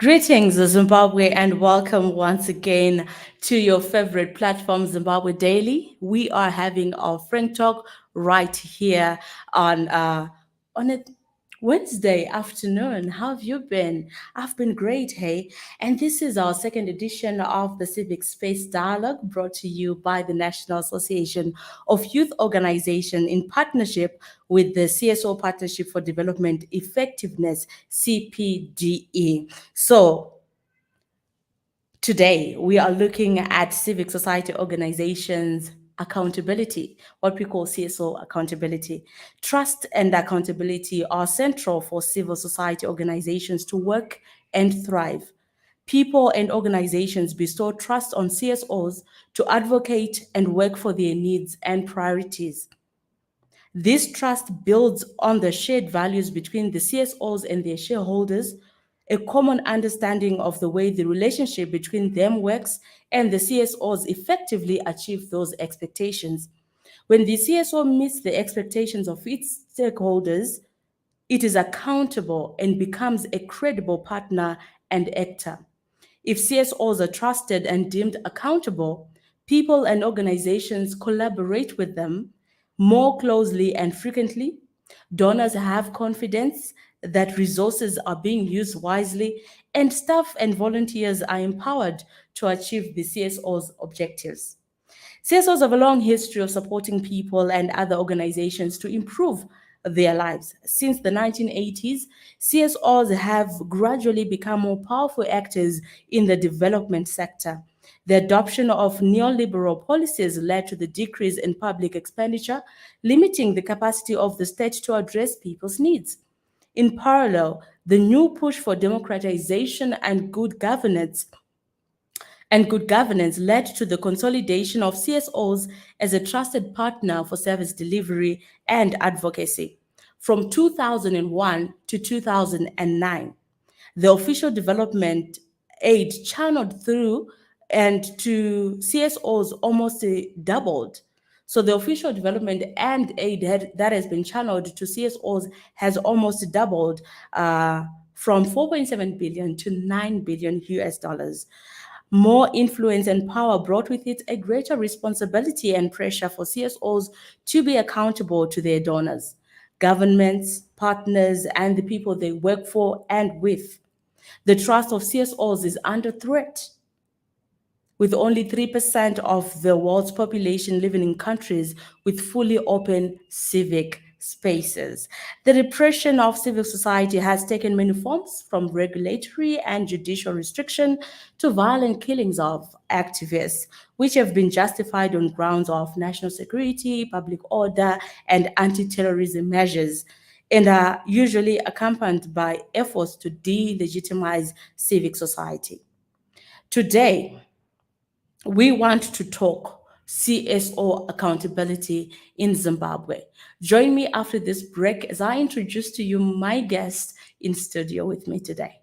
Greetings, Zimbabwe, and welcome once again to your favorite platform, Zimbabwe Daily. We are having our Frank Talk right here on a Wednesday afternoon. How have you been? I've been great, hey. And this is our second edition of the Civic Space Dialogue brought to you by the National Association of Youth Organization in partnership with the CSO Partnership for Development Effectiveness, CPDE. So, today we are looking at civic society organizations accountability, what we call CSO accountability. Trust and accountability are central for civil society organizations to work and thrive. People and organizations bestow trust on CSOs to advocate and work for their needs and priorities. This trust builds on the shared values between the CSOs and their shareholders, a common understanding of the way the relationship between them works, and the CSOs effectively achieve those expectations. When the CSO meets the expectations of its stakeholders, it is accountable and becomes a credible partner and actor. If CSOs are trusted and deemed accountable, people and organizations collaborate with them more closely and frequently. Donors have confidence that resources are being used wisely, and staff and volunteers are empowered to achieve the CSO's objectives. CSOs have a long history of supporting people and other organizations to improve their lives. Since the 1980s, CSOs have gradually become more powerful actors in the development sector. The adoption of neoliberal policies led to the decrease in public expenditure, limiting the capacity of the state to address people's needs. In parallel, the new push for democratization and good governance led to the consolidation of CSOs as a trusted partner for service delivery and advocacy. From 2001 to 2009, the official development aid channeled through and to CSOs almost doubled. So the official development and aid that has been channeled to CSOs has almost doubled from 4.7 billion to 9 billion US dollars. More influence and power brought with it a greater responsibility and pressure for CSOs to be accountable to their donors, governments, partners, and the people they work for and with. The trust of CSOs is under threat, with only 3% of the world's population living in countries with fully open civic spaces. The repression of civil society has taken many forms, from regulatory and judicial restriction to violent killings of activists, which have been justified on grounds of national security, public order, and anti terrorism measures, and are usually accompanied by efforts to delegitimize civic society. Today, we want to talk CSO accountability in Zimbabwe. Join me after this break as I introduce to you my guest in studio with me today.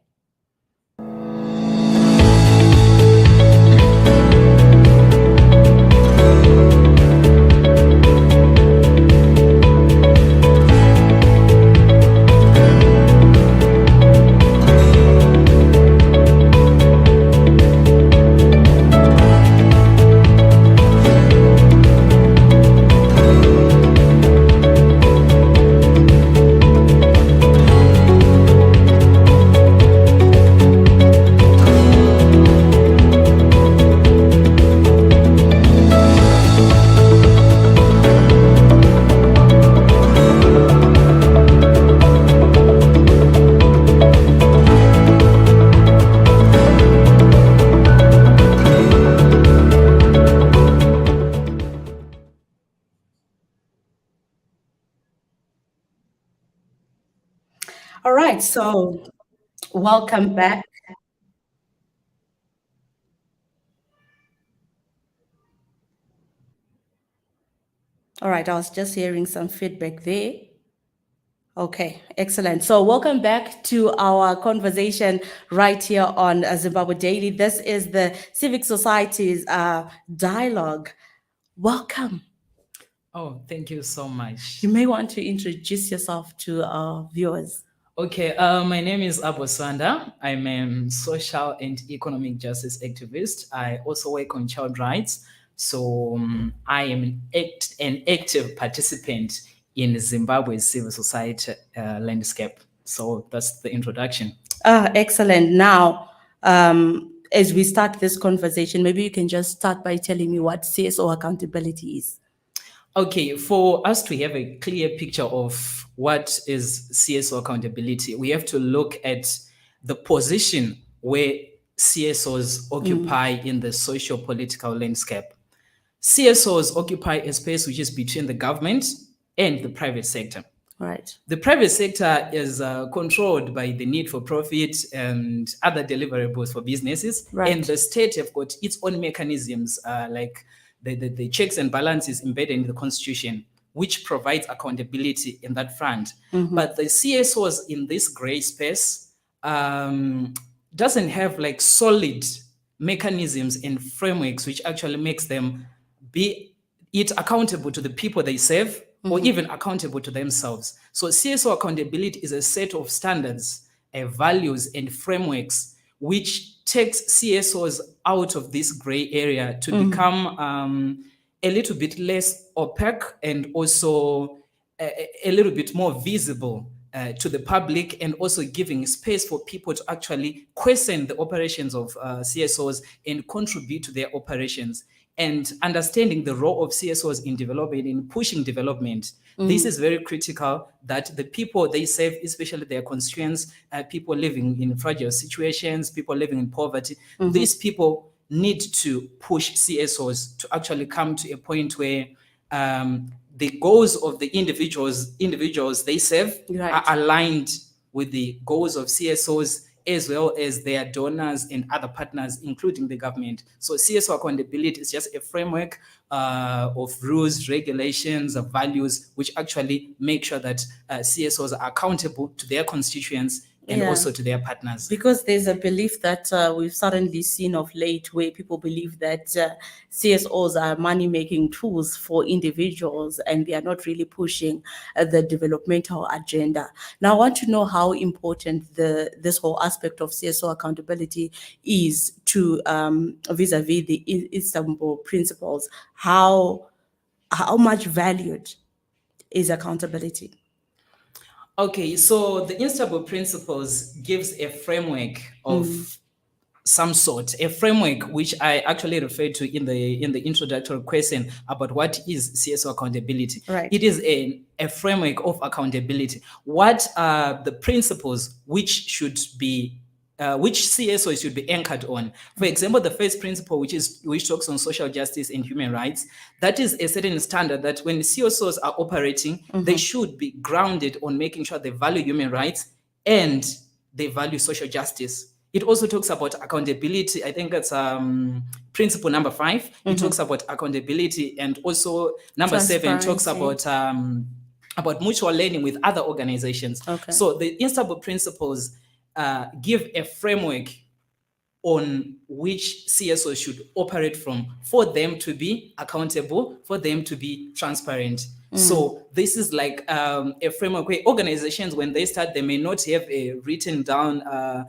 All right, so welcome back. All right, I was just hearing some feedback there. Okay, excellent. So, welcome back to our conversation right here on Zimbabwe Daily. This is the Civic Society's dialogue. Welcome. Oh, thank you so much. You may want to introduce yourself to our viewers. Okay, my name is Abosanda. I'm a social and economic justice activist. I also work on child rights. So I am an active participant in Zimbabwe's civil society landscape. So that's the introduction. Ah, excellent. Now, as we start this conversation, maybe you can just start by telling me what CSO accountability is. Okay, for us to have a clear picture of what is CSO accountability, we have to look at the position where CSOs occupy in the socio political landscape. CSOs occupy a space which is between the government and the private sector. Right. The private sector is controlled by the need for profit and other deliverables for businesses, Right. and the state have got its own mechanisms like the checks and balances embedded in the constitution, which provides accountability in that front. But the CSOs in this gray space doesn't have like solid mechanisms and frameworks which actually makes them be it accountable to the people they serve or even accountable to themselves. So CSO accountability is a set of standards, values, and frameworks which takes CSOs out of this gray area to become a little bit less opaque and also a little bit more visible to the public, and also giving space for people to actually question the operations of CSOs and contribute to their operations, and understanding the role of CSOs in development, in pushing development. This is very critical, that the people they serve, especially their constituents, people living in fragile situations, people living in poverty, these people need to push CSOs to actually come to a point where the goals of the individuals they serve Right. are aligned with the goals of CSOs, as well as their donors and other partners, including the government. So CSO accountability is just a framework of rules, regulations, values, which actually make sure that CSOs are accountable to their constituents and Yeah. also to their partners. Because there's a belief that we've suddenly seen of late where people believe that CSOs are money making tools for individuals and they are not really pushing the developmental agenda. Now, I want to know how important this whole aspect of CSO accountability is to vis-a-vis the Istanbul principles. How much valued is accountability? Okay, so the Istanbul Principles gives a framework of some sort, a framework which I actually referred to in the introductory question about what is CSO accountability. Right. It is a framework of accountability. What are the principles which should be which CSO should be anchored on? For example, the first principle, which talks on social justice and human rights, that is a certain standard that when CSOs are operating, they should be grounded on making sure they value human rights and they value social justice. It also talks about accountability. I think that's principle number 5. It talks about accountability, and also number 7 talks about mutual learning with other organizations. Okay. So the Istanbul principles give a framework on which CSOs should operate from for them to be accountable, for them to be transparent. So this is like a framework where organizations, when they start, they may not have a written down a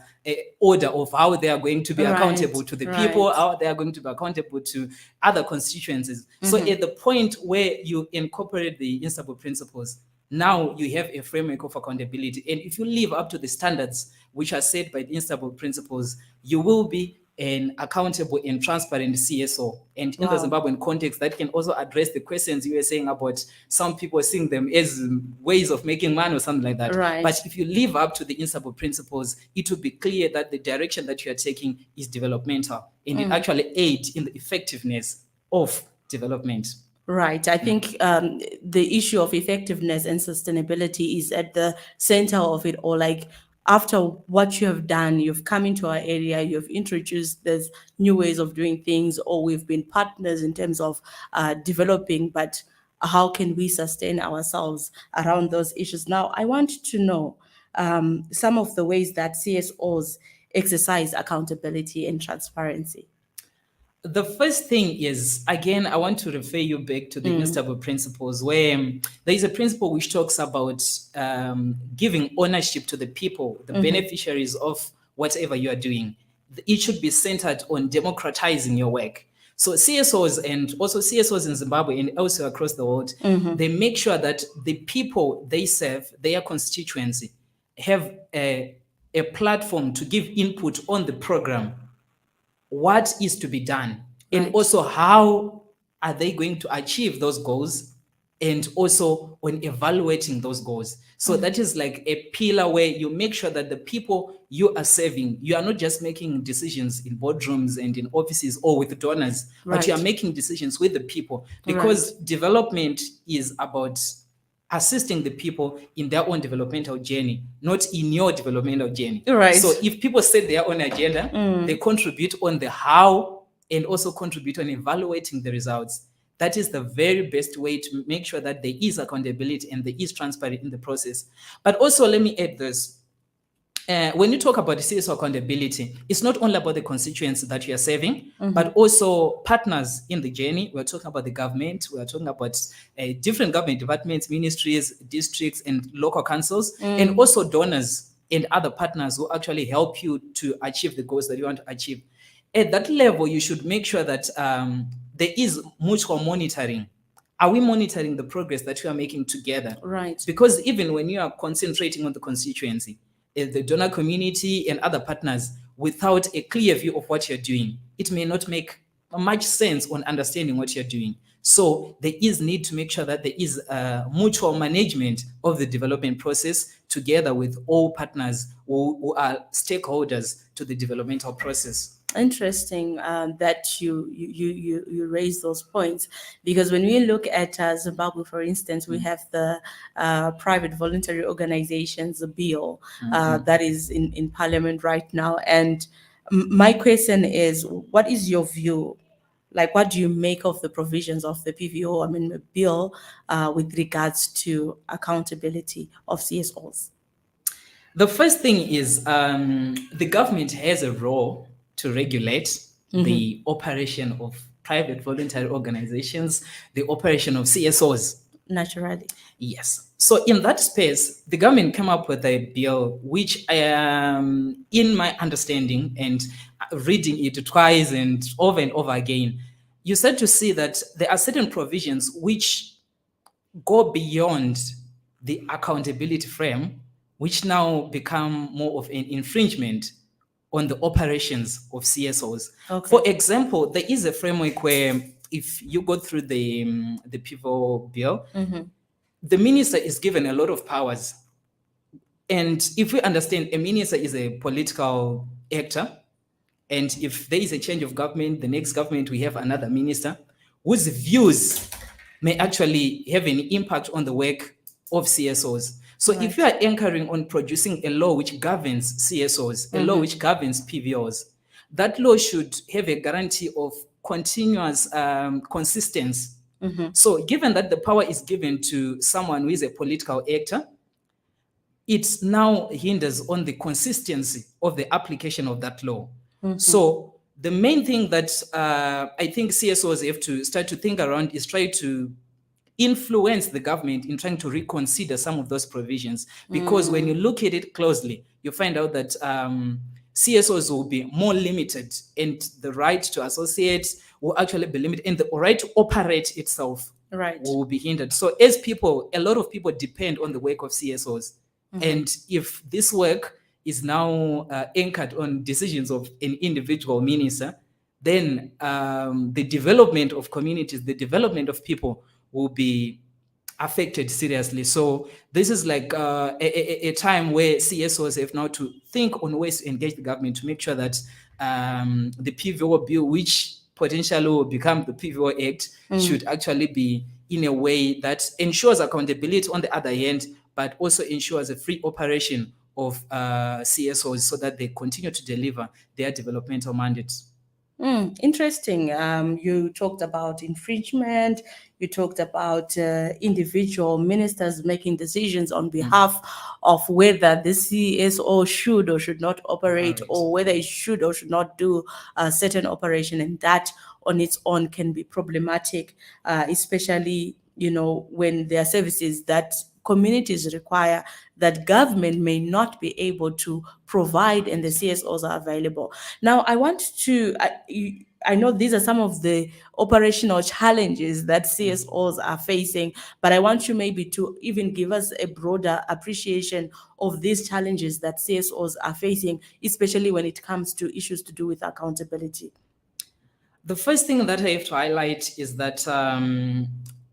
order of how they are going to be Right, accountable to the people, right. how they are going to be accountable to other constituencies. So at the point where you incorporate the Istanbul principles, now you have a framework of accountability. And if you live up to the standards which are set by the Istanbul principles, you will be an accountable and transparent CSO. And in the Wow. Zimbabwean context, that can also address the questions you were saying about some people seeing them as ways of making money or something like that. Right. But if you live up to the Istanbul principles, it will be clear that the direction that you are taking is developmental, and it actually aids in the effectiveness of development. Right. I think the issue of effectiveness and sustainability is at the center of it all. Like, after what you have done, you've come into our area, you've introduced there's new ways of doing things, or we've been partners in terms of developing, but how can we sustain ourselves around those issues? Now, I want to know some of the ways that CSOs exercise accountability and transparency. The first thing is, again, I want to refer you back to the instable principles, where there is a principle which talks about giving ownership to the people, the beneficiaries of whatever you are doing. It should be centered on democratizing your work. So CSOs, and also CSOs in Zimbabwe and also across the world, they make sure that the people they serve, their constituency, have a platform to give input on the program, what is to be done, and Right. also how are they going to achieve those goals, and also on evaluating those goals. So that is like a pillar where you make sure that the people you are serving, you are not just making decisions in boardrooms and in offices or with donors, but you are Right. making decisions with the people, because development is about assisting the people in their own developmental journey, not in your developmental journey. Right. So if people set their own agenda, they contribute on the how and also contribute on evaluating the results. That is the very best way to make sure that there is accountability and there is transparency in the process. But also, let me add this. When you talk about the CSO accountability, it's not only about the constituents that you are serving, but also partners in the journey. We're talking about the government, we're talking about different government departments, ministries, districts, and local councils, and also donors and other partners who actually help you to achieve the goals that you want to achieve. At that level, you should make sure that there is mutual monitoring. Are we monitoring the progress that we are making together? Right. Because even when you are concentrating on the constituency, the donor community and other partners, without a clear view of what you're doing, it may not make much sense on understanding what you're doing. So there is need to make sure that there is mutual management of the development process together with all partners who are stakeholders to the developmental process. Interesting that you raise those points, because when we look at Zimbabwe, for instance, we have the private voluntary organizations bill that is in parliament right now, and my question is, what is your view? Like, what do you make of the provisions of the PVO amendment bill with regards to accountability of CSOs? The first thing is the government has a role to regulate the operation of private voluntary organizations, the operation of CSOs. Naturally. Yes. So in that space, the government came up with a bill which, in my understanding and reading it twice and over again, you start to see that there are certain provisions which go beyond the accountability frame, which now become more of an infringement on the operations of CSOs. Okay. For example, there is a framework where if you go through the PIVO bill, the minister is given a lot of powers. And if we understand, a minister is a political actor, and if there is a change of government, the next government, we have another minister whose views may actually have an impact on the work of CSOs. So if you are anchoring on producing a law which governs CSOs, a law which governs PVOs, that law should have a guarantee of continuous consistency. So given that the power is given to someone who is a political actor, it now hinders on the consistency of the application of that law. So the main thing that I think CSOs have to start to think around is try to influence the government in trying to reconsider some of those provisions. Because when you look at it closely, you find out that CSOs will be more limited, and the right to associate will actually be limited, and the right to operate itself will be hindered. So as people, a lot of people depend on the work of CSOs. And if this work is now anchored on decisions of an individual minister, then the development of communities, the development of people will be affected seriously. So this is like a time where CSOs have now to think on ways to engage the government to make sure that the PVO bill, which potentially will become the PVO Act, should actually be in a way that ensures accountability on the other hand, but also ensures a free operation of CSOs so that they continue to deliver their developmental mandates. Interesting. You talked about infringement. You talked about individual ministers making decisions on behalf of whether the CSO should or should not operate, Operate. or whether it should or should not do a certain operation, and that on its own can be problematic, especially when there are services that communities require that government may not be able to provide, and the CSOs are available. Now, I want to, I know these are some of the operational challenges that CSOs are facing, but I want you maybe to even give us a broader appreciation of these challenges that CSOs are facing, especially when it comes to issues to do with accountability. The first thing that I have to highlight is that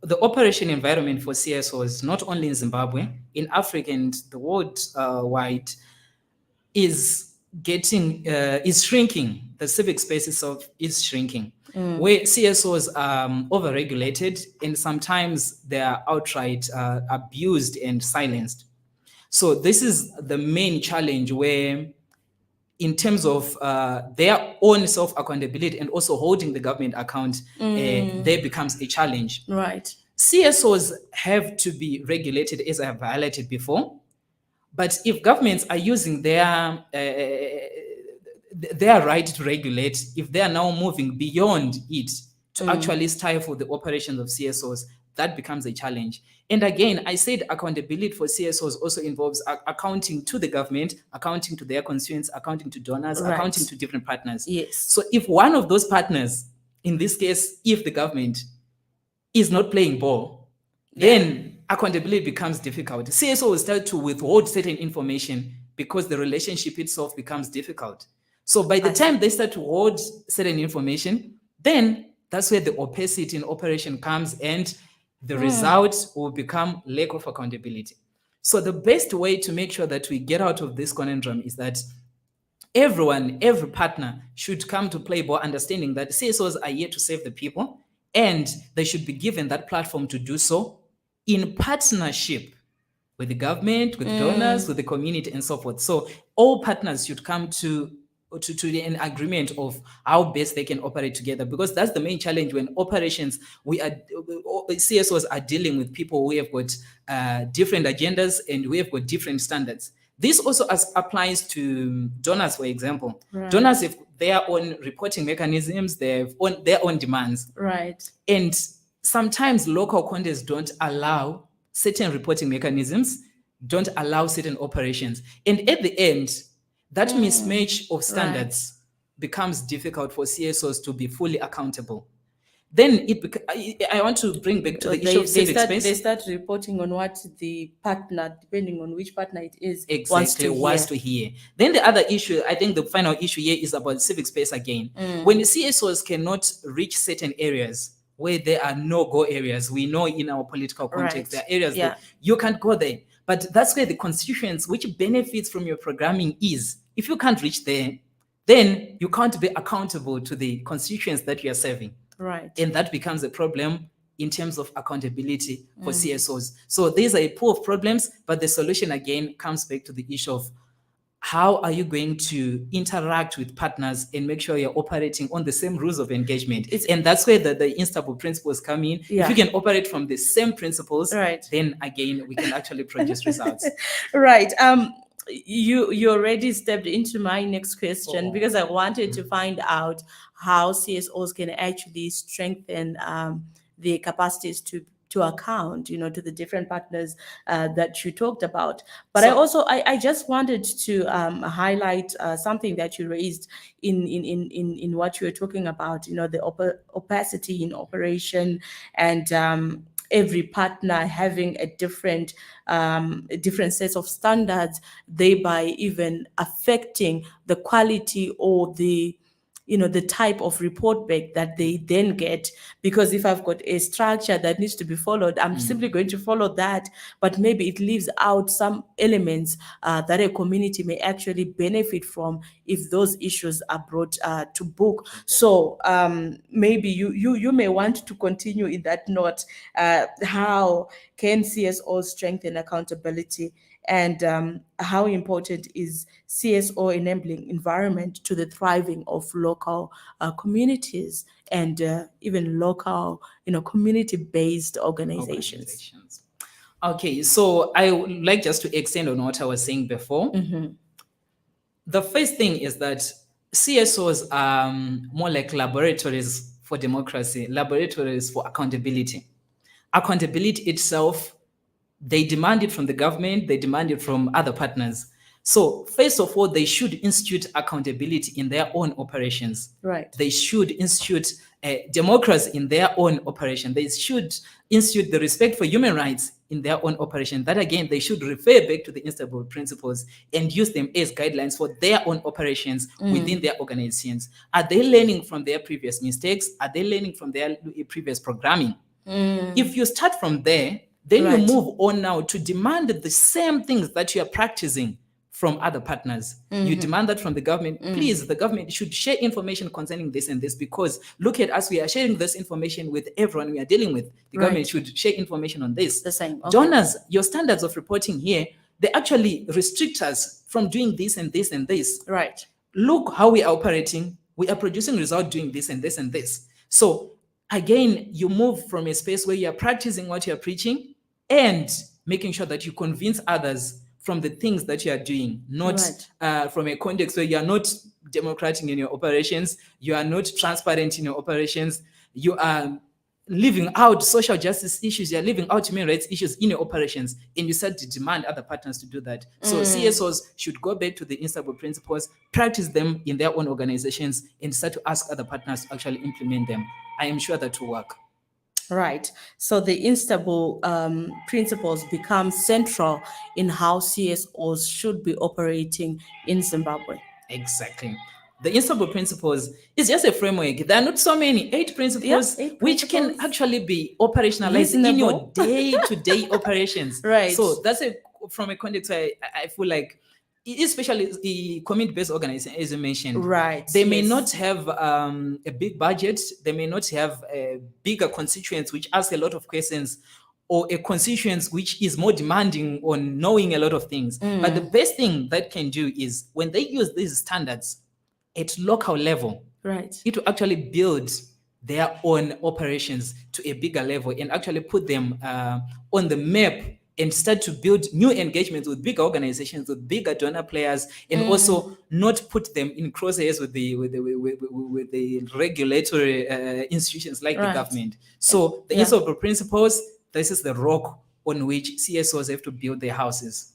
the operation environment for CSOs, not only in Zimbabwe, in Africa and the world wide, is shrinking. The civic space itself is shrinking, where CSOs are overregulated, and sometimes they are outright abused and silenced. So this is the main challenge, where in terms of their own self-accountability and also holding the government account, there becomes a challenge. Right. CSOs have to be regulated, as I have highlighted before. But if governments are using their right to regulate, if they are now moving beyond it to actually stifle the operations of CSOs, that becomes a challenge. And again, I said accountability for CSOs also involves accounting to the government, accounting to their constituents, accounting to donors, Right. accounting to different partners. Yes. So if one of those partners, in this case, if the government is not playing ball, then accountability becomes difficult. CSO will start to withhold certain information because the relationship itself becomes difficult. So by the time they start to hold certain information, then that's where the opacity in operation comes, and the result will become lack of accountability. So the best way to make sure that we get out of this conundrum is that every partner should come to play ball, understanding that CSOs are here to serve the people, and they should be given that platform to do so in partnership with the government, with donors, with the community, and so forth. So all partners should come to an agreement of how best they can operate together, because that's the main challenge when operations, CSOs are dealing with people who have got different agendas, and we have got different standards. This also applies to donors, for example. Right. Donors have their own reporting mechanisms, they have their own demands. Right. And sometimes local contests don't allow certain reporting mechanisms, don't allow certain operations. And at the end, that mismatch of standards becomes difficult for CSOs to be fully accountable. Then I want to bring back to the issue of civic space. They start reporting on what the partner, depending on which partner it is, exactly wants to hear. Then the other issue, I think the final issue here is about civic space again. When the CSOs cannot reach certain areas where there are no-go areas, we know in our political context, there are areas that you can't go there. But that's where the constituents, which benefits from your programming is. If you can't reach there, then you can't be accountable to the constituents that you are serving. Right. And that becomes a problem in terms of accountability for CSOs. So these are a pool of problems, but the solution again comes back to the issue of how are you going to interact with partners and make sure you're operating on the same rules of engagement. And that's where the instable principles come in. If you can operate from the same principles, then again, we can actually produce results. Right. You already stepped into my next question, because I wanted to find out how CSOs can actually strengthen their capacities to account, to the different partners that you talked about. But I just wanted to highlight something that you raised in what you were talking about, the opacity in operation, and every partner having a different sets of standards, thereby even affecting the quality or the type of report back that they then get. Because if I've got a structure that needs to be followed, I'm simply going to follow that, but maybe it leaves out some elements that a community may actually benefit from if those issues are brought to book. So maybe you may want to continue in that note. How can CSOs strengthen accountability and how important is CSO enabling environment to the thriving of local communities and even local, community-based organizations. Organizations. Okay, so I would like just to extend on what I was saying before. The first thing is that CSOs are more like laboratories for democracy, laboratories for accountability. Accountability itself, they demand it from the government, they demand it from other partners. So, first of all, they should institute accountability in their own operations. Right. They should institute democracy in their own operation. They should institute the respect for human rights in their own operation. That again, they should refer back to the Istanbul principles and use them as guidelines for their own operations within their organizations. Are they learning from their previous mistakes? Are they learning from their previous programming? If you start from there, then Right. you move on now to demand the same things that you are practicing from other partners. You demand that from the government. Please, the government should share information concerning this and this, because look at us, we are sharing this information with everyone we are dealing with. The government Right. should share information on this. The same, okay. Donors, your standards of reporting here, they actually restrict us from doing this and this and this. Right. Look how we are operating. We are producing results doing this and this and this. So again, you move from a space where you are practicing what you are preaching and making sure that you convince others from the things that you are doing, not from a context where you are not democratic in your operations, you are not transparent in your operations, you are leaving out social justice issues, you're leaving out human rights issues in your operations, and you start to demand other partners to do that. So CSOs should go back to the Istanbul principles, practice them in their own organizations, and start to ask other partners to actually implement them. I am sure that will work. Right. So the Istanbul principles become central in how CSOs should be operating in Zimbabwe. Exactly. The Istanbul principles is just a framework. There are not so many, 8 principles, Yeah, 8 which can principles. actually be operationalized in Reasonable. your day-to-day operations. Right. So that's from a context where I feel like, especially the community-based organization, as you mentioned, Right, they may yes. not have a big budget. They may not have bigger constituents which ask a lot of questions, or a constituents which is more demanding on knowing a lot of things. But the best thing that can do is when they use these standards at local level, Right. it will actually build their own operations to a bigger level and actually put them on the map and start to build new engagements with bigger organizations, with bigger donor players, and also not put them in crosshairs with the regulatory institutions like the Right. government. So the Istanbul principles, this is the rock on which CSOs have to build their houses.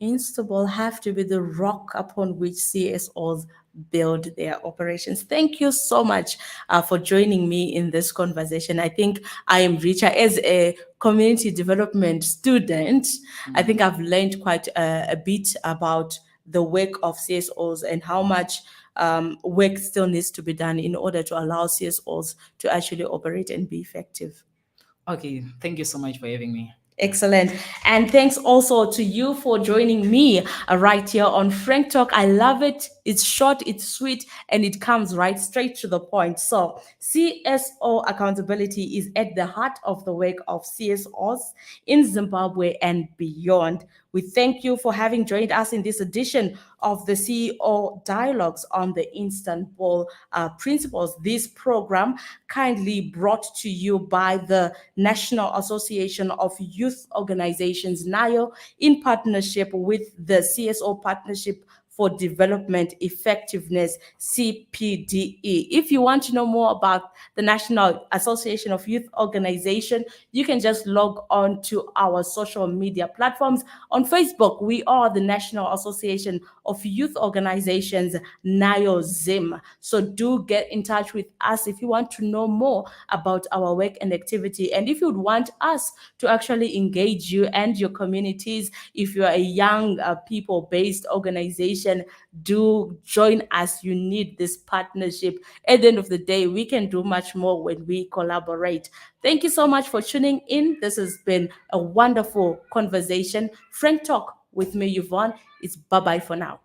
Istanbul have to be the rock upon which CSOs build their operations. Thank you so much for joining me in this conversation. I think I am richer as a community development student. I think I've learned quite a bit about the work of CSOs and how much work still needs to be done in order to allow CSOs to actually operate and be effective. Okay, thank you so much for having me. Excellent. And thanks also to you for joining me right here on Frank Talk. I love it. It's short, it's sweet, and it comes right straight to the point. So CSO accountability is at the heart of the work of CSOs in Zimbabwe and beyond. We thank you for having joined us in this edition of the CEO Dialogues on the Istanbul Principles. This program kindly brought to you by the National Association of Youth Organizations, NAYO, in partnership with the CSO Partnership for Development Effectiveness, CPDE. If you want to know more about the National Association of Youth Organization, you can just log on to our social media platforms. On Facebook, we are the National Association of Youth Organizations, NAYO-ZIM. So do get in touch with us if you want to know more about our work and activity. And if you would want us to actually engage you and your communities, if you are a young people-based organization, do join us. You need this partnership. At the end of the day, we can do much more when we collaborate. Thank you so much for tuning in. This has been a wonderful conversation. Frank Talk with me, Yvonne. It's bye-bye for now.